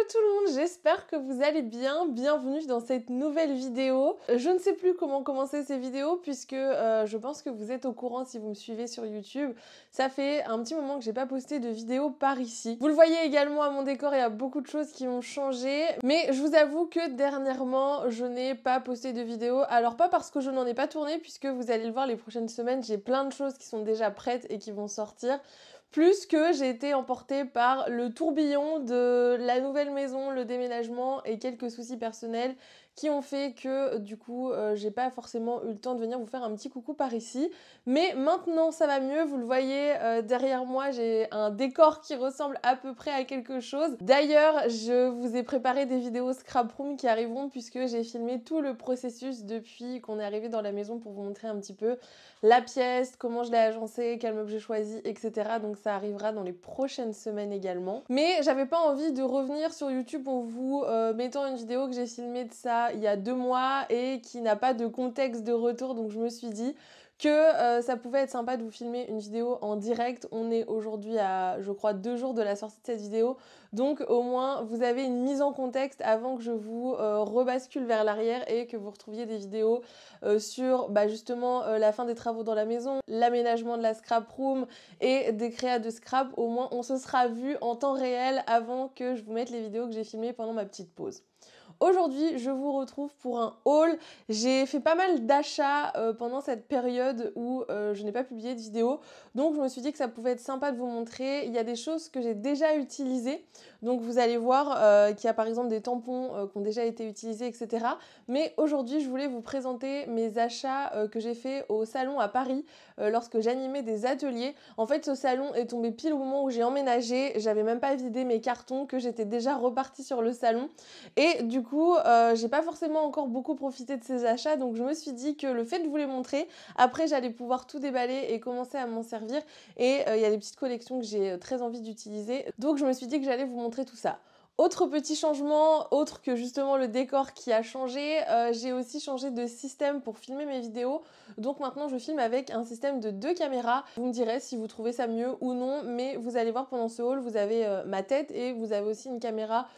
tout le monde, j'espère que vous allez bien. Bienvenue dans cette nouvelle vidéo. Je ne sais plus comment commencer ces vidéos puisque je pense que vous êtes au courant si vous me suivez sur YouTube. Ça fait un petit moment que j'ai pas posté de vidéo par ici. Vous le voyez également à mon décor, il y a beaucoup de choses qui ont changé. Mais je vous avoue que dernièrement, je n'ai pas posté de vidéo. Alors pas parce que je n'en ai pas tourné puisque vous allez le voir les prochaines semaines, j'ai plein de choses qui sont déjà prêtes et qui vont sortir. Plus que j'ai été emportée par le tourbillon de la nouvelle maison, le déménagement et quelques soucis personnels qui ont fait que du coup j'ai pas forcément eu le temps de venir vous faire un petit coucou par ici. Mais maintenant ça va mieux, vous le voyez derrière moi j'ai un décor qui ressemble à peu près à quelque chose. D'ailleurs je vous ai préparé des vidéos scrap room qui arriveront puisque j'ai filmé tout le processus depuis qu'on est arrivé dans la maison pour vous montrer un petit peu la pièce, comment je l'ai agencée, quel meuble j'ai choisi, etc. Donc ça arrivera dans les prochaines semaines également. Mais j'avais pas envie de revenir sur YouTube en vous mettant une vidéo que j'ai filmée de ça il y a 2 mois et qui n'a pas de contexte de retour. Donc je me suis dit que ça pouvait être sympa de vous filmer une vidéo en direct. On est aujourd'hui à, je crois, 2 jours de la sortie de cette vidéo. Donc au moins, vous avez une mise en contexte avant que je vous rebascule vers l'arrière et que vous retrouviez des vidéos sur justement la fin des travaux dans la maison, l'aménagement de la scrap room et des créas de scrap. Au moins, on se sera vu en temps réel avant que je vous mette les vidéos que j'ai filmées pendant ma petite pause. Aujourd'hui, je vous retrouve pour un haul. J'ai fait pas mal d'achats pendant cette période où je n'ai pas publié de vidéo. Donc je me suis dit que ça pouvait être sympa de vous montrer. Il y a des choses que j'ai déjà utilisées. Donc vous allez voir qu'il y a par exemple des tampons qui ont déjà été utilisés, etc. Mais aujourd'hui, je voulais vous présenter mes achats que j'ai fait au salon à Paris lorsque j'animais des ateliers. En fait, ce salon est tombé pile au moment où j'ai emménagé. J'avais même pas vidé mes cartons que j'étais déjà repartie sur le salon. Et du coup, j'ai pas forcément encore beaucoup profité de ces achats, donc je me suis dit que le fait de vous les montrer, après j'allais pouvoir tout déballer et commencer à m'en servir. Et il y a des petites collections que j'ai très envie d'utiliser, donc je me suis dit que j'allais vous montrer tout ça. Autre petit changement, autre que justement le décor qui a changé, j'ai aussi changé de système pour filmer mes vidéos. Donc maintenant je filme avec un système de 2 caméras. Vous me direz si vous trouvez ça mieux ou non, mais vous allez voir pendant ce haul, vous avez ma tête et vous avez aussi une caméra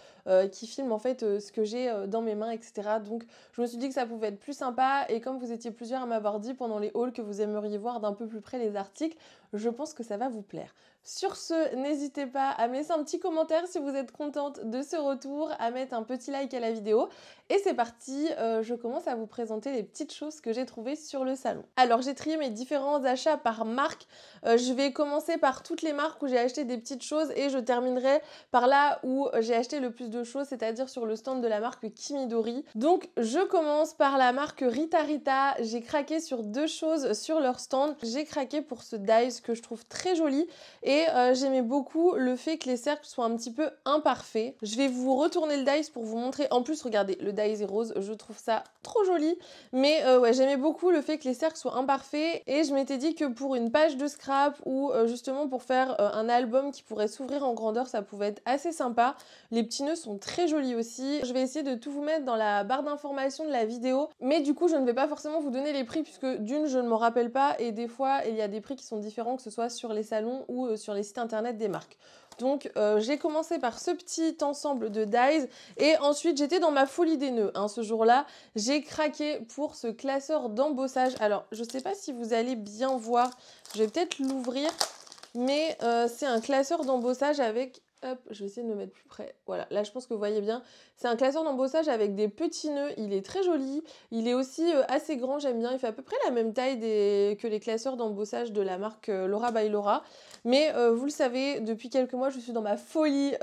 qui filme en fait ce que j'ai dans mes mains, etc. Donc je me suis dit que ça pouvait être plus sympa et comme vous étiez plusieurs à m'avoir dit pendant les hauls que vous aimeriez voir d'un peu plus près les articles, je pense que ça va vous plaire. Sur ce, n'hésitez pas à me laisser un petit commentaire si vous êtes contente de ce retour, à mettre un petit like à la vidéo. Et c'est parti, je commence à vous présenter les petites choses que j'ai trouvées sur le salon. Alors j'ai trié mes différents achats par marque. Je vais commencer par toutes les marques où j'ai acheté des petites choses et je terminerai par là où j'ai acheté le plus de choses, c'est-à-dire sur le stand de la marque Kimidori. Donc je commence par la marque Rita Rita. J'ai craqué sur 2 choses sur leur stand. J'ai craqué pour ce dies que je trouve très joli et j'aimais beaucoup le fait que les cercles soient un petit peu imparfaits. Je vais vous retourner le dies pour vous montrer. En plus, regardez, le dies est rose, je trouve ça trop joli. Mais ouais, j'aimais beaucoup le fait que les cercles soient imparfaits et je m'étais dit que pour une page de scrap ou justement pour faire un album qui pourrait s'ouvrir en grandeur, ça pouvait être assez sympa. Les petits nœuds sont très jolis aussi. Je vais essayer de tout vous mettre dans la barre d'information de la vidéo. Mais du coup, je ne vais pas forcément vous donner les prix puisque d'une, je ne m'en rappelle pas et des fois, il y a des prix qui sont différents que ce soit sur les salons ou sur les sites internet des marques. Donc j'ai commencé par ce petit ensemble de dies et ensuite j'étais dans ma folie des nœuds. Ce jour-là, j'ai craqué pour ce classeur d'embossage. Alors je sais pas si vous allez bien voir, je vais peut-être l'ouvrir, mais c'est un classeur d'embossage avec... Hop, je vais essayer de me mettre plus près. Voilà, là je pense que vous voyez bien. C'est un classeur d'embossage avec des petits nœuds. Il est très joli. Il est aussi assez grand, j'aime bien. Il fait à peu près la même taille que les classeurs d'embossage de la marque Laura by Laura. Mais vous le savez, depuis quelques mois, je suis dans ma folie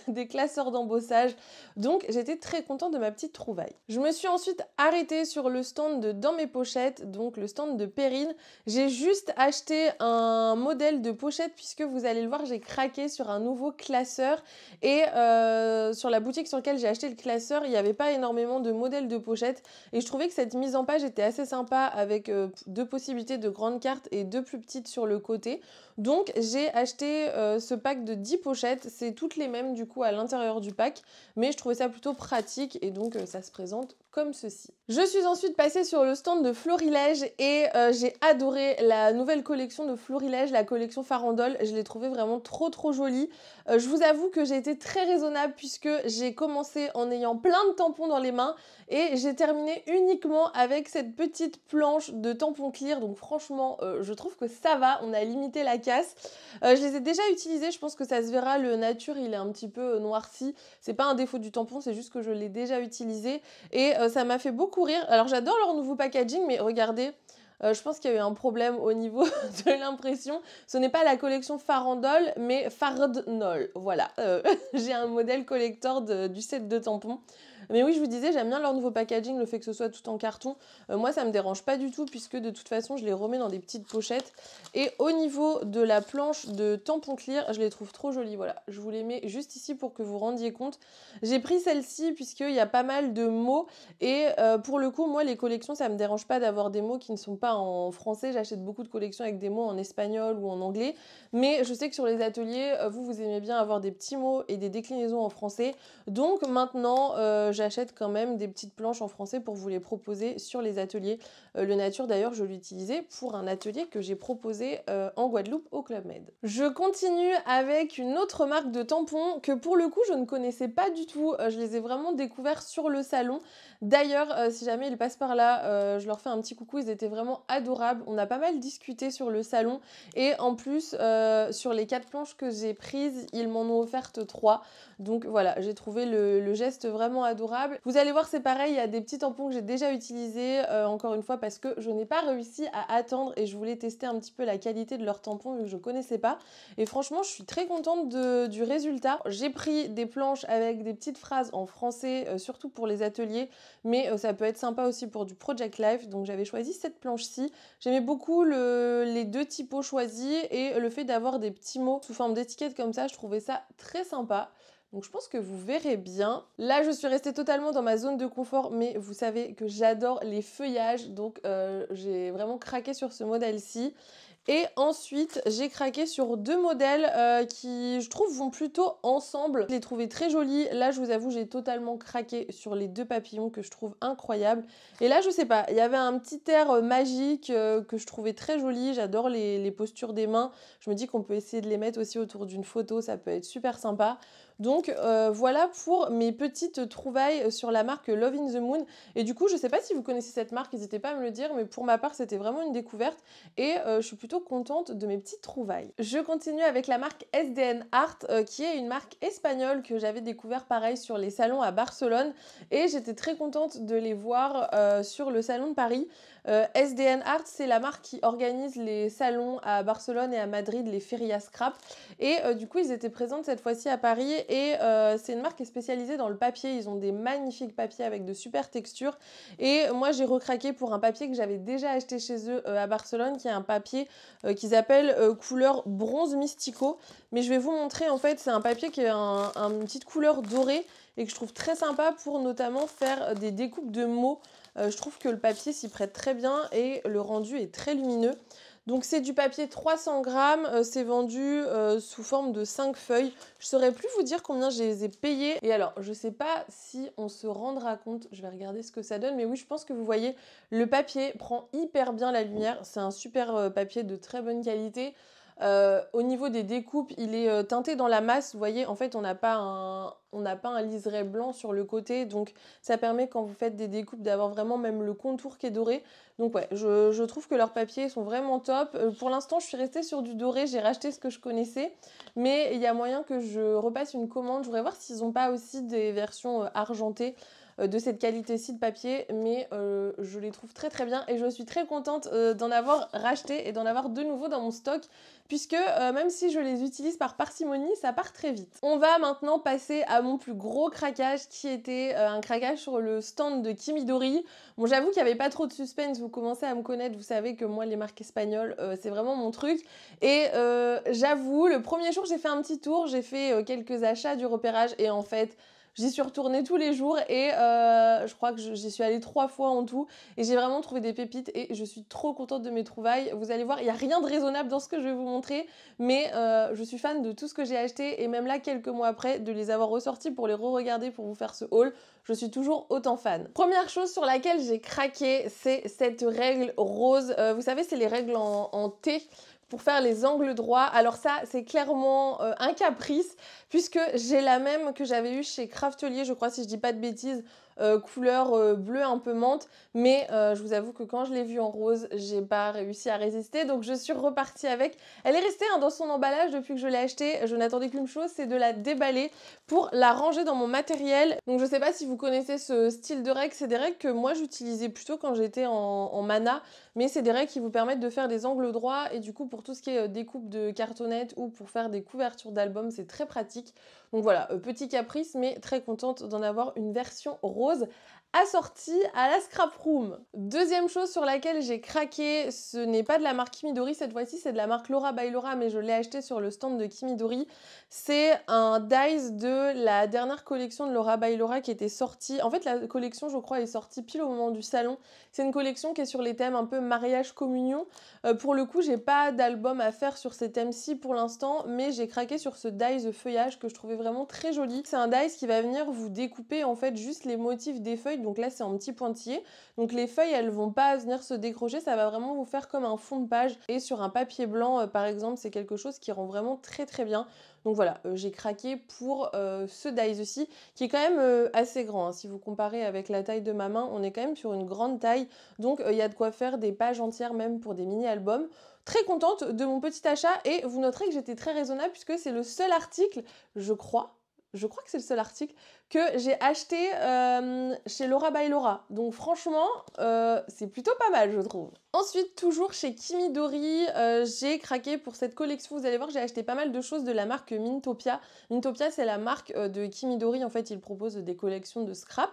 des classeurs d'embossage. Donc j'étais très contente de ma petite trouvaille. Je me suis ensuite arrêtée sur le stand de Dans mes pochettes, donc le stand de Perrine. J'ai juste acheté un modèle de pochette puisque vous allez le voir, j'ai craqué sur un nouveau classeur. Et sur la boutique sur laquelle j'ai acheté le classeur, il n'y avait pas énormément de modèles de pochettes et je trouvais que cette mise en page était assez sympa avec 2 possibilités de grandes cartes et 2 plus petites sur le côté. Donc j'ai acheté ce pack de 10 pochettes, c'est toutes les mêmes du coup à l'intérieur du pack, mais je trouvais ça plutôt pratique et donc ça se présente comme ceci. Je suis ensuite passée sur le stand de Florilège et j'ai adoré la nouvelle collection de Florilège, la collection Farandole. Je l'ai trouvée vraiment trop jolie. Je vous vous avoue que j'ai été très raisonnable puisque j'ai commencé en ayant plein de tampons dans les mains et j'ai terminé uniquement avec cette petite planche de tampons clear. Donc franchement, je trouve que ça va, on a limité la casse. Je les ai déjà utilisés, je pense que ça se verra, le nature il est un petit peu noirci. C'est pas un défaut du tampon, c'est juste que je l'ai déjà utilisé et ça m'a fait beaucoup rire. Alors j'adore leur nouveau packaging, mais regardez, je pense qu'il y a eu un problème au niveau de l'impression. Ce n'est pas la collection Farandole, mais Faradnol. Voilà, j'ai un modèle collector du set de tampons. Mais oui, je vous disais, j'aime bien leur nouveau packaging, le fait que ce soit tout en carton. Moi, ça me dérange pas du tout, puisque de toute façon, je les remets dans des petites pochettes. Et au niveau de la planche de tampon clear, je les trouve trop jolies. Voilà, je vous les mets juste ici pour que vous rendiez compte. J'ai pris celle-ci, puisqu'il y a pas mal de mots. Et pour le coup, moi, les collections, ça me dérange pas d'avoir des mots qui ne sont pas en français. J'achète beaucoup de collections avec des mots en espagnol ou en anglais. Mais je sais que sur les ateliers, vous aimez bien avoir des petits mots et des déclinaisons en français. Donc maintenant, j'achète quand même des petites planches en français pour vous les proposer sur les ateliers. Le nature, d'ailleurs, je l'utilisais pour un atelier que j'ai proposé en Guadeloupe au Club Med. Je continue avec une autre marque de tampons que pour le coup, je ne connaissais pas du tout. Je les ai vraiment découverts sur le salon. D'ailleurs, si jamais ils passent par là, je leur fais un petit coucou. Ils étaient vraiment adorables. On a pas mal discuté sur le salon. Et en plus, sur les 4 planches que j'ai prises, ils m'en ont offertes 3. Donc voilà, j'ai trouvé le geste vraiment adorable. Vous allez voir, c'est pareil, il y a des petits tampons que j'ai déjà utilisés, encore une fois, parce que je n'ai pas réussi à attendre et je voulais tester un petit peu la qualité de leurs tampons vu que je ne connaissais pas. Et franchement, je suis très contente du résultat. J'ai pris des planches avec des petites phrases en français, surtout pour les ateliers, mais ça peut être sympa aussi pour du Project Life. Donc j'avais choisi cette planche-ci. J'aimais beaucoup les 2 typos choisis et le fait d'avoir des petits mots sous forme d'étiquette comme ça, je trouvais ça très sympa. Donc je pense que vous verrez bien. Là, je suis restée totalement dans ma zone de confort, mais vous savez que j'adore les feuillages, donc j'ai vraiment craqué sur ce modèle-ci. Et ensuite, j'ai craqué sur 2 modèles qui, je trouve, vont plutôt ensemble. Je les trouvais très jolis. Là, je vous avoue, j'ai totalement craqué sur les 2 papillons que je trouve incroyables. Et là, je sais pas, il y avait un petit air magique que je trouvais très joli. J'adore les postures des mains. Je me dis qu'on peut essayer de les mettre aussi autour d'une photo. Ça peut être super sympa. Donc voilà pour mes petites trouvailles sur la marque Love in the Moon. Et du coup, je sais pas si vous connaissez cette marque, n'hésitez pas à me le dire, mais pour ma part, c'était vraiment une découverte et je suis plutôt contente de mes petites trouvailles. Je continue avec la marque SDN Art, qui est une marque espagnole que j'avais découvert pareil sur les salons à Barcelone et j'étais très contente de les voir sur le salon de Paris. SDN Art, c'est la marque qui organise les salons à Barcelone et à Madrid, les Feria Scrap. Et du coup, ils étaient présents cette fois-ci à Paris et c'est une marque qui est spécialisée dans le papier. Ils ont des magnifiques papiers avec de super textures. Et moi, j'ai recraqué pour un papier que j'avais déjà acheté chez eux à Barcelone, qui est un papier qu'ils appellent couleur bronze mystico. Mais je vais vous montrer, en fait, c'est un papier qui est une petite couleur dorée et que je trouve très sympa pour notamment faire des découpes de mots. Je trouve que le papier s'y prête très bien et le rendu est très lumineux. Donc c'est du papier 300 grammes, c'est vendu sous forme de 5 feuilles. Je ne saurais plus vous dire combien je les ai payés. Et alors, je ne sais pas si on se rendra compte, je vais regarder ce que ça donne, mais oui, je pense que vous voyez, le papier prend hyper bien la lumière. C'est un super papier de très bonne qualité. Au niveau des découpes, il est teinté dans la masse. Vous voyez, en fait, on n'a pas un liseré blanc sur le côté. Donc, ça permet, quand vous faites des découpes, d'avoir vraiment même le contour qui est doré. Donc, ouais, je trouve que leurs papiers sont vraiment top. Pour l'instant, je suis restée sur du doré. J'ai racheté ce que je connaissais. Mais il y a moyen que je repasse une commande. Je voudrais voir s'ils n'ont pas aussi des versions argentées de cette qualité-ci de papier, mais je les trouve très très bien et je suis très contente d'en avoir racheté et d'en avoir de nouveau dans mon stock puisque même si je les utilise par parcimonie, ça part très vite. On va maintenant passer à mon plus gros craquage qui était un craquage sur le stand de Kimidori. Bon, j'avoue qu'il n'y avait pas trop de suspense, vous commencez à me connaître, vous savez que moi les marques espagnoles c'est vraiment mon truc et j'avoue, le premier jour j'ai fait un petit tour, j'ai fait quelques achats du repérage et en fait j'y suis retournée tous les jours et je crois que j'y suis allée 3 fois en tout et j'ai vraiment trouvé des pépites et je suis trop contente de mes trouvailles. Vous allez voir, il n'y a rien de raisonnable dans ce que je vais vous montrer, mais je suis fan de tout ce que j'ai acheté et même là, quelques mois après, de les avoir ressortis pour les re-regarder pour vous faire ce haul, je suis toujours autant fan. Première chose sur laquelle j'ai craqué, c'est cette règle rose. Vous savez, c'est les règles en T. pour faire les angles droits. Alors ça, c'est clairement un caprice, puisque j'ai la même que j'avais eue chez Craftelier, je crois, si je dis pas de bêtises, couleur bleu un peu menthe, mais je vous avoue que quand je l'ai vue en rose, j'ai pas réussi à résister, donc je suis repartie avec. Elle est restée dans son emballage depuis que je l'ai achetée. Je n'attendais qu'une chose, c'est de la déballer pour la ranger dans mon matériel. Donc je sais pas si vous connaissez ce style de règles, c'est des règles que moi j'utilisais plutôt quand j'étais en mana, mais c'est des règles qui vous permettent de faire des angles droits, et du coup pour tout ce qui est découpe de cartonnettes ou pour faire des couvertures d'albums, c'est très pratique. Donc voilà, petit caprice, mais très contente d'en avoir une version rose assortie à la scrap room. Deuxième chose sur laquelle j'ai craqué, ce n'est pas de la marque Kimidori cette fois-ci, c'est de la marque Laura by Laura, mais je l'ai acheté sur le stand de Kimidori. C'est un dies de la dernière collection de Laura by Laura qui était sortie. En fait, la collection, je crois, est sortie pile au moment du salon. C'est une collection qui est sur les thèmes un peu mariage, communion. Pour le coup, j'ai pas d'album à faire sur ces thèmes-ci pour l'instant, mais j'ai craqué sur ce dies feuillage que je trouvais vraiment très joli. C'est un dies qui va venir vous découper en fait juste les motifs des feuilles. Donc là, c'est en petit pointillé. Donc les feuilles, elles vont pas venir se décrocher, ça va vraiment vous faire comme un fond de page. Et sur un papier blanc, par exemple, c'est quelque chose qui rend vraiment très très bien. Donc voilà, j'ai craqué pour ce dies aussi, qui est quand même assez grand. Hein. Si vous comparez avec la taille de ma main, on est quand même sur une grande taille. Donc il y a de quoi faire des pages entières, même pour des mini-albums. Très contente de mon petit achat, et vous noterez que j'étais très raisonnable puisque c'est le seul article, je crois que c'est le seul article que j'ai acheté chez Laura by Laura. Donc franchement, c'est plutôt pas mal, je trouve. Ensuite, toujours chez Kimidori, j'ai craqué pour cette collection. Vous allez voir, j'ai acheté pas mal de choses de la marque Mintopia. Mintopia, c'est la marque de Kimidori. En fait, ils proposent des collections de scrap.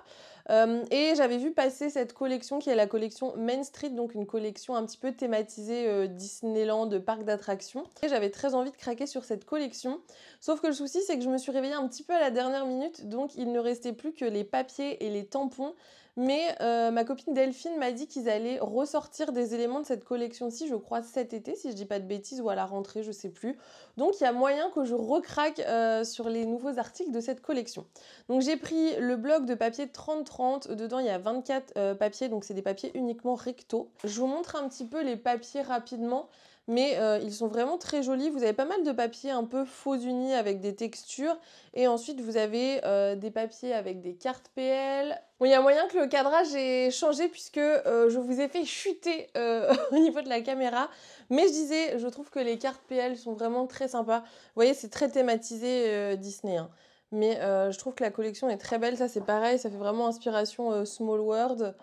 Et j'avais vu passer cette collection qui est la collection Main Street, donc une collection un petit peu thématisée Disneyland, parc d'attractions. Et j'avais très envie de craquer sur cette collection. Sauf que le souci, c'est que je me suis réveillée un petit peu à la dernière minute, donc il ne restait plus que les papiers et les tampons. Mais ma copine Delphine m'a dit qu'ils allaient ressortir des éléments de cette collection-ci, je crois cet été, si je dis pas de bêtises, ou à la rentrée, je sais plus. Donc il y a moyen que je recraque sur les nouveaux articles de cette collection. Donc j'ai pris le bloc de papier 30-30, dedans il y a 24 papiers, donc c'est des papiers uniquement recto. Je vous montre un petit peu les papiers rapidement. Mais ils sont vraiment très jolis. Vous avez pas mal de papiers un peu faux unis avec des textures. Et ensuite, vous avez des papiers avec des cartes PL. Bon, il y a moyen que le cadrage ait changé puisque je vous ai fait chuter au niveau de la caméra. Mais je disais, je trouve que les cartes PL sont vraiment très sympas. Vous voyez, c'est très thématisé Disney. Hein. Mais je trouve que la collection est très belle. Ça, c'est pareil. Ça fait vraiment inspiration Small World.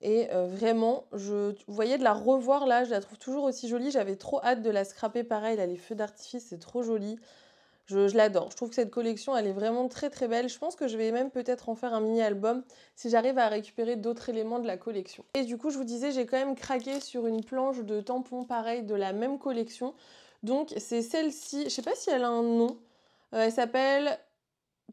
Et vraiment, vous voyez, de la revoir là, je la trouve toujours aussi jolie. J'avais trop hâte de la scraper. Pareil, là, les feux d'artifice, c'est trop joli. Je l'adore. Je trouve que cette collection, elle est vraiment très très belle. Je pense que je vais même peut-être en faire un mini-album si j'arrive à récupérer d'autres éléments de la collection. Et du coup, je vous disais, j'ai quand même craqué sur une planche de tampons pareil de la même collection. Donc, c'est celle-ci. Je sais pas si elle a un nom. Elle s'appelle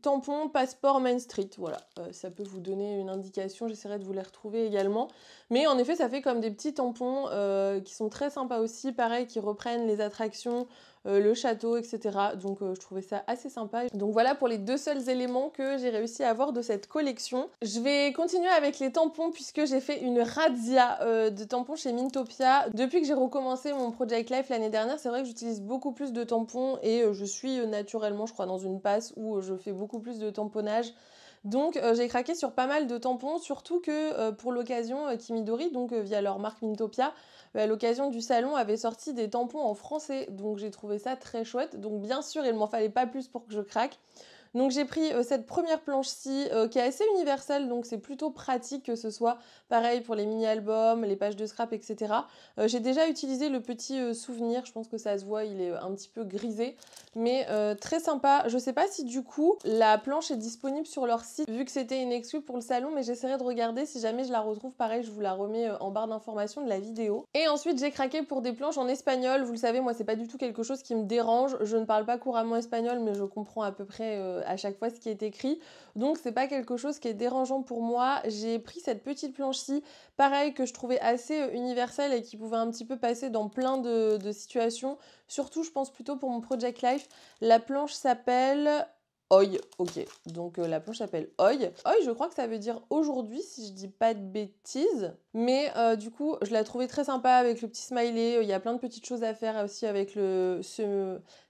Tampon Passeport Main Street, voilà, ça peut vous donner une indication, j'essaierai de vous les retrouver également. Mais en effet, ça fait comme des petits tampons qui sont très sympas aussi, pareil, qui reprennent les attractions, le château, etc. Donc je trouvais ça assez sympa. Donc voilà pour les deux seuls éléments que j'ai réussi à avoir de cette collection. Je vais continuer avec les tampons puisque j'ai fait une razzia de tampons chez Mintopia. Depuis que j'ai recommencé mon Project Life l'année dernière, c'est vrai que j'utilise beaucoup plus de tampons et je suis naturellement, je crois, dans une passe où je fais beaucoup plus de tamponnage. Donc j'ai craqué sur pas mal de tampons, surtout que pour l'occasion, Kimidori, donc via leur marque Mintopia, à l'occasion du salon, avait sorti des tampons en français. Donc j'ai trouvé ça très chouette. Donc bien sûr, il m'en fallait pas plus pour que je craque. Donc j'ai pris cette première planche-ci qui est assez universelle, donc c'est plutôt pratique que ce soit pareil pour les mini-albums, les pages de scrap, etc. J'ai déjà utilisé le petit souvenir, je pense que ça se voit, il est un petit peu grisé, mais très sympa. Je sais pas si du coup la planche est disponible sur leur site, vu que c'était une exclue pour le salon, mais j'essaierai de regarder si jamais je la retrouve. Pareil, je vous la remets en barre d'information de la vidéo. Et ensuite j'ai craqué pour des planches en espagnol. Vous le savez, moi c'est pas du tout quelque chose qui me dérange. Je ne parle pas couramment espagnol, mais je comprends à peu près à chaque fois ce qui est écrit, donc c'est pas quelque chose qui est dérangeant pour moi. J'ai pris cette petite planche-ci, pareil, que je trouvais assez universelle et qui pouvait un petit peu passer dans plein de situations, surtout je pense plutôt pour mon Project Life. La planche s'appelle Oi, ok. Donc la planche s'appelle Oi. Oi, je crois que ça veut dire aujourd'hui, si je dis pas de bêtises. Mais du coup, je la trouvais très sympa avec le petit smiley. Il y a plein de petites choses à faire aussi avec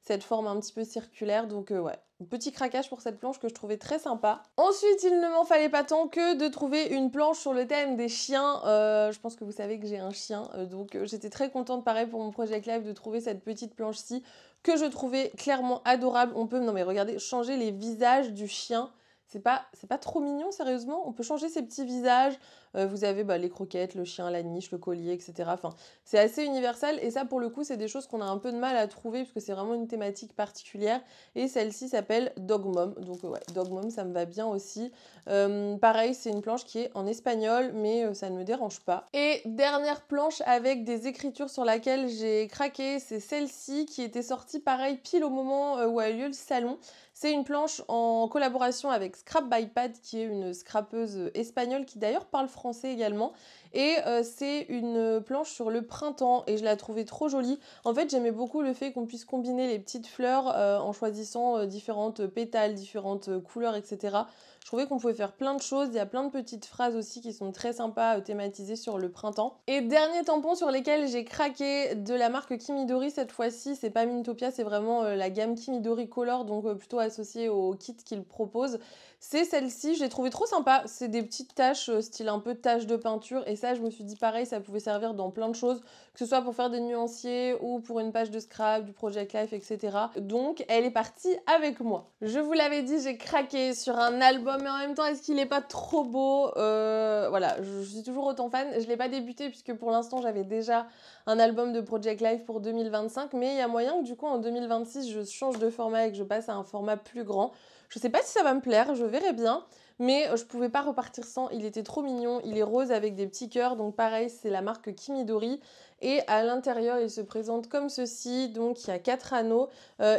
cette forme un petit peu circulaire. Donc ouais, un petit craquage pour cette planche que je trouvais très sympa. Ensuite, il ne m'en fallait pas tant que de trouver une planche sur le thème des chiens. Je pense que vous savez que j'ai un chien. Donc j'étais très contente, pareil, pour mon Project Life, de trouver cette petite planche-ci que je trouvais clairement adorable. On peut, non mais regardez, changer les visages du chien. C'est pas trop mignon, sérieusement. On peut changer ses petits visages. Vous avez les croquettes, le chien, la niche, le collier, etc. Enfin, c'est assez universel. Et ça, pour le coup, c'est des choses qu'on a un peu de mal à trouver parce que c'est vraiment une thématique particulière. Et celle-ci s'appelle Dog Mom. Donc ouais, Dog Mom, ça me va bien aussi. Pareil, c'est une planche qui est en espagnol, mais ça ne me dérange pas. Et dernière planche avec des écritures sur laquelle j'ai craqué, c'est celle-ci qui était sortie pareil pile au moment où a eu lieu le salon. C'est une planche en collaboration avec Scrap by Pad, qui est une scrapeuse espagnole qui d'ailleurs parle français également. Et c'est une planche sur le printemps et je la trouvais trop jolie. En fait, j'aimais beaucoup le fait qu'on puisse combiner les petites fleurs en choisissant différentes pétales, différentes couleurs, etc. Je trouvais qu'on pouvait faire plein de choses. Il y a plein de petites phrases aussi qui sont très sympas thématisées sur le printemps. Et dernier tampon sur lesquels j'ai craqué, de la marque Kimidori cette fois-ci. C'est pas Mintopia, c'est vraiment la gamme Kimidori Color, donc plutôt associée au kit qu'ils proposent. C'est celle-ci, je l'ai trouvée trop sympa. C'est des petites taches, style un peu taches de peinture. Et ça, je me suis dit pareil, ça pouvait servir dans plein de choses, que ce soit pour faire des nuanciers ou pour une page de scrap, du Project Life, etc. Donc, elle est partie avec moi. Je vous l'avais dit, j'ai craqué sur un album, mais en même temps, est-ce qu'il est pas trop beau? Voilà, je suis toujours autant fan. Je l'ai pas débuté puisque pour l'instant, j'avais déjà un album de Project Life pour 2025, mais il y a moyen que du coup, en 2026, je change de format et que je passe à un format plus grand. Je sais pas si ça va me plaire, je verrai bien. Mais je pouvais pas repartir sans, il était trop mignon, il est rose avec des petits cœurs, donc pareil, c'est la marque Kimidori. Et à l'intérieur, il se présente comme ceci, donc il y a 4 anneaux,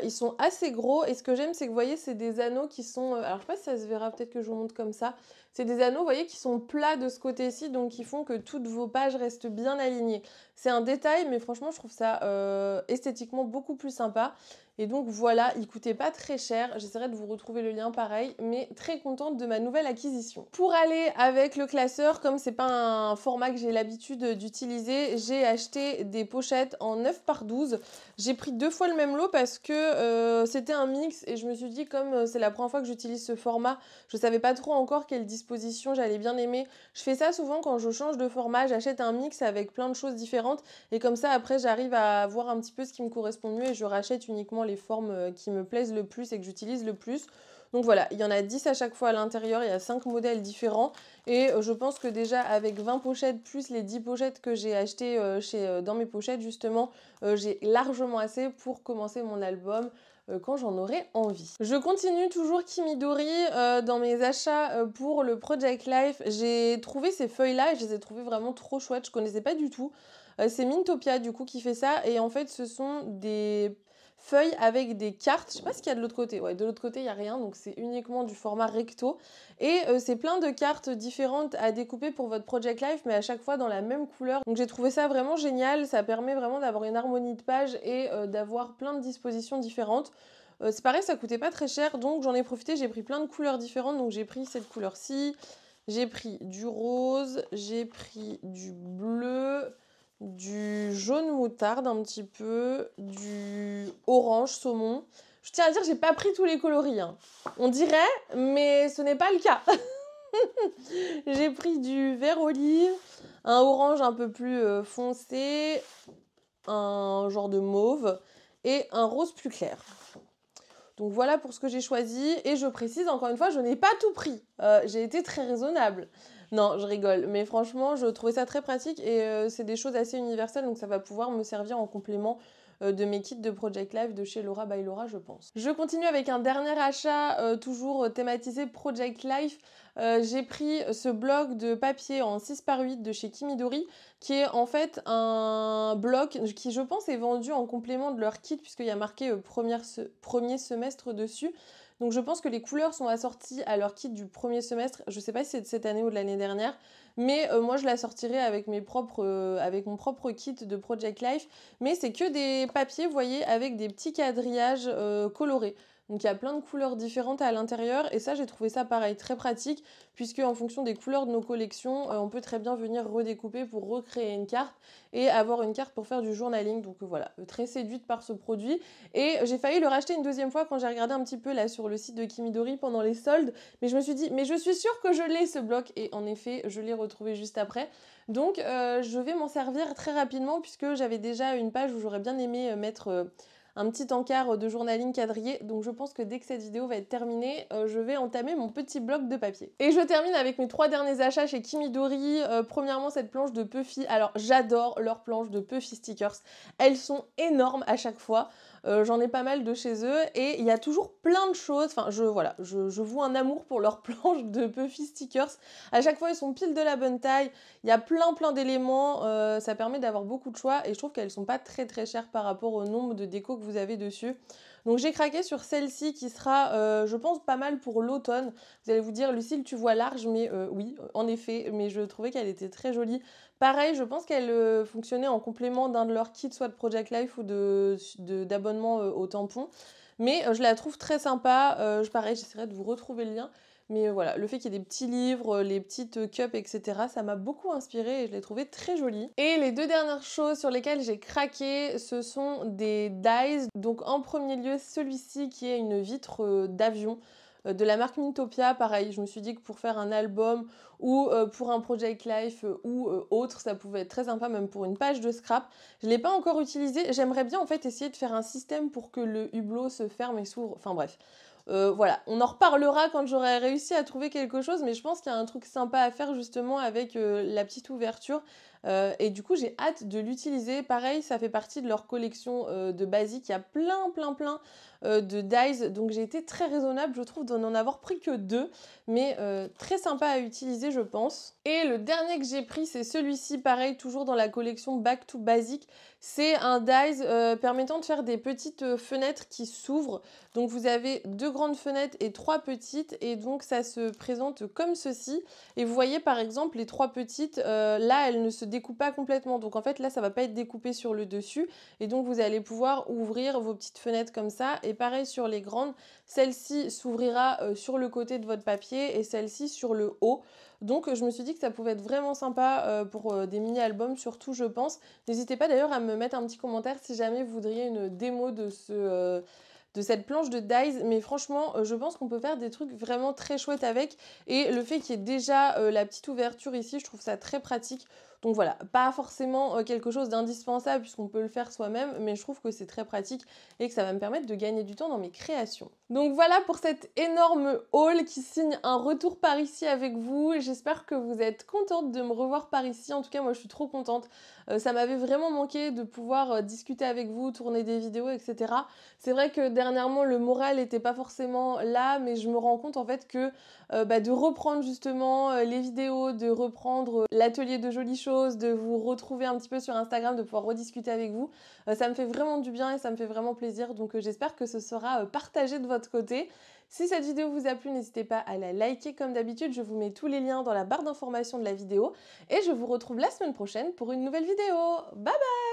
ils sont assez gros, et ce que j'aime, c'est que vous voyez, c'est des anneaux qui sont, alors je sais pas si ça se verra, peut-être que je vous montre comme ça, c'est des anneaux, vous voyez, qui sont plats de ce côté-ci, donc qui font que toutes vos pages restent bien alignées. C'est un détail, mais franchement, je trouve ça esthétiquement beaucoup plus sympa. Et donc voilà, il coûtait pas très cher. J'essaierai de vous retrouver le lien pareil, mais très contente de ma nouvelle acquisition. Pour aller avec le classeur, comme c'est pas un format que j'ai l'habitude d'utiliser, j'ai acheté des pochettes en 9 par 12. J'ai pris 2 fois le même lot parce que c'était un mix et je me suis dit, comme c'est la première fois que j'utilise ce format, je savais pas trop encore quelle disposition j'allais bien aimer. Je fais ça souvent quand je change de format, j'achète un mix avec plein de choses différentes et comme ça après j'arrive à voir un petit peu ce qui me correspond mieux et je rachète uniquement les formes qui me plaisent le plus et que j'utilise le plus. Donc voilà, il y en a 10 à chaque fois à l'intérieur, il y a 5 modèles différents et je pense que déjà avec 20 pochettes plus les 10 pochettes que j'ai achetées dans mes pochettes justement, j'ai largement assez pour commencer mon album quand j'en aurai envie. Je continue toujours Kimidori dans mes achats pour le Project Life. J'ai trouvé ces feuilles-là et je les ai trouvées vraiment trop chouettes, je connaissais pas du tout. C'est Mintopia du coup qui fait ça et en fait ce sont des feuilles avec des cartes. Je sais pas ce qu'il y a de l'autre côté. Ouais, de l'autre côté, il n'y a rien, donc c'est uniquement du format recto. Et c'est plein de cartes différentes à découper pour votre Project Life, mais à chaque fois dans la même couleur. Donc j'ai trouvé ça vraiment génial. Ça permet vraiment d'avoir une harmonie de pages et d'avoir plein de dispositions différentes. C'est pareil, ça coûtait pas très cher, donc j'en ai profité. J'ai pris plein de couleurs différentes. Donc j'ai pris cette couleur-ci, j'ai pris du rose, j'ai pris du bleu, du jaune moutarde un petit peu, du orange saumon. Je tiens à dire, j'ai pas pris tous les coloris, hein. On dirait, mais ce n'est pas le cas. J'ai pris du vert olive, un orange un peu plus foncé, un genre de mauve et un rose plus clair. Donc voilà pour ce que j'ai choisi et je précise encore une fois, je n'ai pas tout pris. J'ai été très raisonnable. Non, je rigole, mais franchement, je trouvais ça très pratique et c'est des choses assez universelles, donc ça va pouvoir me servir en complément de mes kits de Project Life de chez Laura by Laura, je pense. Je continue avec un dernier achat, toujours thématisé Project Life. J'ai pris ce bloc de papier en 6 par 8 de chez Kimidori, qui est en fait un bloc qui, je pense, est vendu en complément de leur kit, puisqu'il y a marqué premier semestre dessus. Donc je pense que les couleurs sont assorties à leur kit du premier semestre. Je ne sais pas si c'est de cette année ou de l'année dernière, mais moi je la sortirai avec mon propre kit de Project Life. Mais c'est que des papiers, vous voyez, avec des petits quadrillages colorés. Donc il y a plein de couleurs différentes à l'intérieur et ça j'ai trouvé ça pareil très pratique puisque en fonction des couleurs de nos collections, on peut très bien venir redécouper pour recréer une carte et avoir une carte pour faire du journaling. Donc voilà, très séduite par ce produit et j'ai failli le racheter une deuxième fois quand j'ai regardé un petit peu là sur le site de Kimidori pendant les soldes, mais je me suis dit mais je suis sûre que je l'ai ce bloc et en effet je l'ai retrouvé juste après. Donc je vais m'en servir très rapidement puisque j'avais déjà une page où j'aurais bien aimé mettre un petit encart de journaling quadrillé. Donc je pense que dès que cette vidéo va être terminée, je vais entamer mon petit bloc de papier. Et je termine avec mes 3 derniers achats chez Kimidori. Premièrement, cette planche de Puffy. Alors j'adore leurs planches de Puffy stickers. Elles sont énormes à chaque fois. J'en ai pas mal de chez eux et il y a toujours plein de choses. Enfin, je voue un amour pour leurs planches de Puffy stickers. À chaque fois, ils sont pile de la bonne taille. Il y a plein d'éléments. Ça permet d'avoir beaucoup de choix et je trouve qu'elles sont pas très chères par rapport au nombre de décos que vous avez dessus. Donc j'ai craqué sur celle-ci qui sera, je pense, pas mal pour l'automne. Vous allez vous dire, Lucille, tu vois large, mais oui, en effet, mais je trouvais qu'elle était très jolie. Pareil, je pense qu'elle fonctionnait en complément d'un de leurs kits, soit de Project Life ou d'abonnement au tampon. Mais je la trouve très sympa. Pareil, j'essaierai de vous retrouver le lien. Mais voilà, le fait qu'il y ait des petits livres, les petites cups, etc., ça m'a beaucoup inspirée et je l'ai trouvée très jolie. Et les 2 dernières choses sur lesquelles j'ai craqué, ce sont des dies. Donc en premier lieu, celui-ci qui est une vitre d'avion de la marque Mintopia. Pareil, je me suis dit que pour faire un album ou pour un Project Life ou autre, ça pouvait être très sympa, même pour une page de scrap. Je ne l'ai pas encore utilisé. J'aimerais bien en fait essayer de faire un système pour que le hublot se ferme et s'ouvre. Enfin bref. Voilà, on en reparlera quand j'aurai réussi à trouver quelque chose, mais je pense qu'il y a un truc sympa à faire justement avec la petite ouverture. Et du coup, j'ai hâte de l'utiliser. Pareil, ça fait partie de leur collection de basiques. Il y a plein de dies. Donc j'ai été très raisonnable, je trouve, d'en avoir pris que 2. Mais très sympa à utiliser, je pense. Et le dernier que j'ai pris, c'est celui-ci. Pareil, toujours dans la collection Back to Basic. C'est un dies permettant de faire des petites fenêtres qui s'ouvrent. Donc vous avez 2 grandes fenêtres et 3 petites. Et donc ça se présente comme ceci. Et vous voyez par exemple les 3 petites, là elles ne se découpent pas complètement. Donc en fait là ça va pas être découpé sur le dessus. Et donc vous allez pouvoir ouvrir vos petites fenêtres comme ça. Et pareil sur les grandes, celle-ci s'ouvrira sur le côté de votre papier et celle-ci sur le haut. Donc je me suis dit que ça pouvait être vraiment sympa pour des mini-albums surtout je pense. N'hésitez pas d'ailleurs à me mettre un petit commentaire si jamais vous voudriez une démo de de cette planche de dies, mais franchement je pense qu'on peut faire des trucs vraiment très chouettes avec et le fait qu'il y ait déjà la petite ouverture ici, je trouve ça très pratique. Donc voilà, pas forcément quelque chose d'indispensable puisqu'on peut le faire soi-même, mais je trouve que c'est très pratique et que ça va me permettre de gagner du temps dans mes créations. Donc voilà pour cette énorme haul qui signe un retour par ici avec vous. J'espère que vous êtes contente de me revoir par ici. En tout cas, moi je suis trop contente. Ça m'avait vraiment manqué de pouvoir discuter avec vous, tourner des vidéos, etc. C'est vrai que dernièrement, le moral n'était pas forcément là, mais je me rends compte en fait que de reprendre justement les vidéos, de reprendre l'atelier de jolies choses, de vous retrouver un petit peu sur Instagram, de pouvoir rediscuter avec vous, ça me fait vraiment du bien et ça me fait vraiment plaisir. Donc j'espère que ce sera partagé de votre côté. Si cette vidéo vous a plu, n'hésitez pas à la liker comme d'habitude. Je vous mets tous les liens dans la barre d'information de la vidéo. Et je vous retrouve la semaine prochaine pour une nouvelle vidéo. Bye bye!